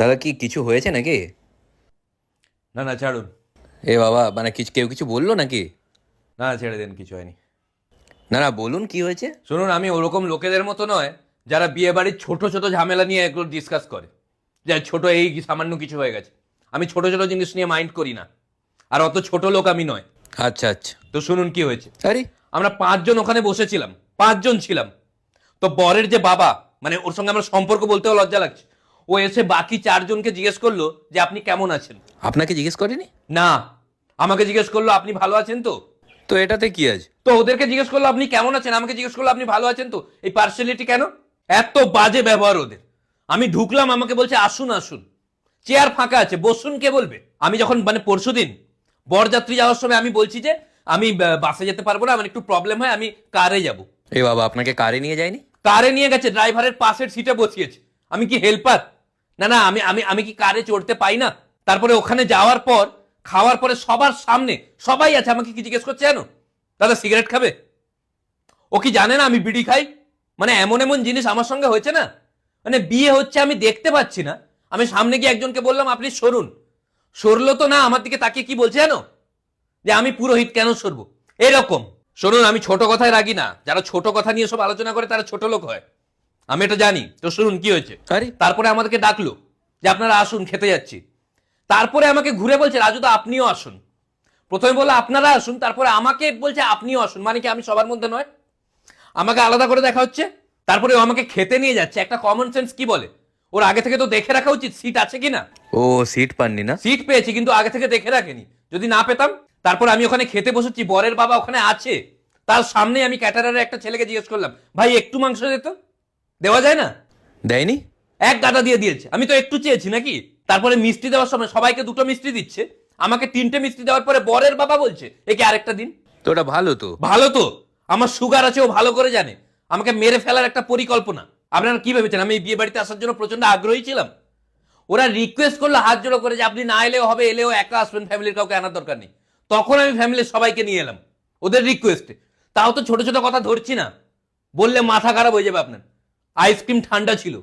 দাদা কি কিছু হয়েছে নাকি? না না ছাড়ুন। এ বাবা, মানে কিছু কেউ কিছু বললো নাকি? না ছেড়ে দেন, কিছু হয়নি। না না, বলুন কি হয়েছে। শুনুন, আমি ওরকম লোকেদের মতো নয় যারা বিয়ে বাড়ির ছোট ছোট ঝামেলা নিয়ে এগুলো ডিসকাস করে, যে ছোট এই সামান্য কিছু হয়ে গেছে। আমি ছোট ছোট জিনিস নিয়ে মাইন্ড করি না, আর অত ছোট লোক আমি নয়। আচ্ছা আচ্ছা। তো শুনুন কি হয়েছে। আরে, আমরা পাঁচজন ওখানে বসেছিলাম, পাঁচজন ছিলাম। তো বরের যে বাবা, মানে ওর সঙ্গে আমার সম্পর্ক বলতেও লজ্জা লাগছে, ও এসে বাকি চারজনকে জিজ্ঞেস করলো যে আপনি কেমন আছেন। আপনাকে জিজ্ঞেস করেনি? না, আমাকে জিজ্ঞেস করলো আপনি ভালো আছেন তো। তো এটাতে কি আছে? তো ওদেরকে জিজ্ঞেস করলো আপনি কেমন আছেন, আমাকে জিজ্ঞেস করলো আপনি ভালো আছেন তো। এই পার্সিয়ালিটি কেন? এত বাজে ব্যবহার ওদের। আমি ঢুকলাম, আমাকে বলছে আসুন আসুন, চেয়ার ফাঁকা আছে বসুন, কে বলবে। আমি যখন মানে পরশুদিন বরযাত্রী যাওয়ার সময় আমি বলছি যে আমি বাসে যেতে পারবো না, আমার একটু প্রবলেম হয়, আমি কারে যাব। এ বাবা, আপনাকে কারে নিয়ে যায়নি? কারে নিয়ে গেছে, ড্রাইভারের পাশের সিটে বসিয়েছে। আমি কি হেল্পার? না না, আমি আমি আমি কি কারে চড়তে পাই না? তারপরে ওখানে যাওয়ার পর, খাওয়ার পরে সবার সামনে সবাই আছে, আমাকে কি জিজ্ঞেস করছে জানো? দাদা সিগারেট খাবে? ও কি জানে না আমি বিড়ি খাই? মানে এমন এমন জিনিস আমার সঙ্গে হয়েছে না। মানে বিয়ে হচ্ছে আমি দেখতে পাচ্ছি না, আমি সামনে গিয়ে একজনকে বললাম আপনি সরুন, সরলো তো না, আমার দিকে তাকিয়ে কি বলছে জানো? যে আমি পুরোহিত, কেন সরবো, এরকম। শুনুন, আমি ছোট কথায় রাগি না, যারা ছোট কথা নিয়ে সব আলোচনা করে তারা ছোট লোক হয়, আমি এটা জানি। তো শুনুন কি হয়েছে। আরে, তারপরে আমাদেরকে ডাকলো যে আপনারা আসুন, খেতে যাচ্ছি। তারপরে আমাকে ঘুরে বলছে রাজুদা আপনিও আসুন। প্রথমে বললো আপনারা আসুন, তারপরে আমাকে বলছে আপনিও আসুন, মানে কি আমি সবার মধ্যে নয়? আমাকে আলাদা করে দেখা হচ্ছে। তারপরে ও আমাকে খেতে নিয়ে যাচ্ছে, একটা কমন সেন্স কি বলে, ওর আগে থেকে তো দেখে রাখা উচিত সিট আছে কিনা। ও সিট পাননি না? সিট পেয়েছি কিন্তু আগে থেকে দেখে রাখেনি, যদি না পেতাম। তারপর আমি ওখানে খেতে বসেছি, বরের বাবা ওখানে আছে, তার সামনে আমি ক্যাটারারের একটা ছেলেকে জিজ্ঞেস করলাম ভাই একটু মাংস দিত, দেওয়া যায় না? দেয়নি? এক গাদা দিয়ে দিয়েছে, আমি তো একটু চেয়েছি নাকি। তারপরে মিষ্টি দেওয়ার সময় সবাইকে দুটো মিষ্টি দিচ্ছে, আমাকে তিনটে মিষ্টি দেওয়ার পরে বরের বাবা বলছে একে আরেকটা দিন। তো ওটা ভালো তো। ভালো তো, আমার সুগার আছে, ও ভালো করে জানে আমাকে মেরে ফেলার একটা পরিকল্পনা। আপনারা কি ভেবেছেন আমি এই বিয়ে বাড়িতে আসার জন্য প্রচন্ড আগ্রহী ছিলাম? ওরা রিকোয়েস্ট করলো হাত জোড়ো করে যে আপনি না এলেও হবে, এলেও একা আসবেন, ফ্যামিলির কাউকে আনার দরকার নেই। তখন আমি ফ্যামিলির সবাইকে নিয়ে এলাম ওদের রিকোয়েস্টে। তাও তো ছোট ছোট কথা ধরছি না, বললে মাথা খারাপ হয়ে যাবে আপনার। আইসক্রিম ঠান্ডা ছিল,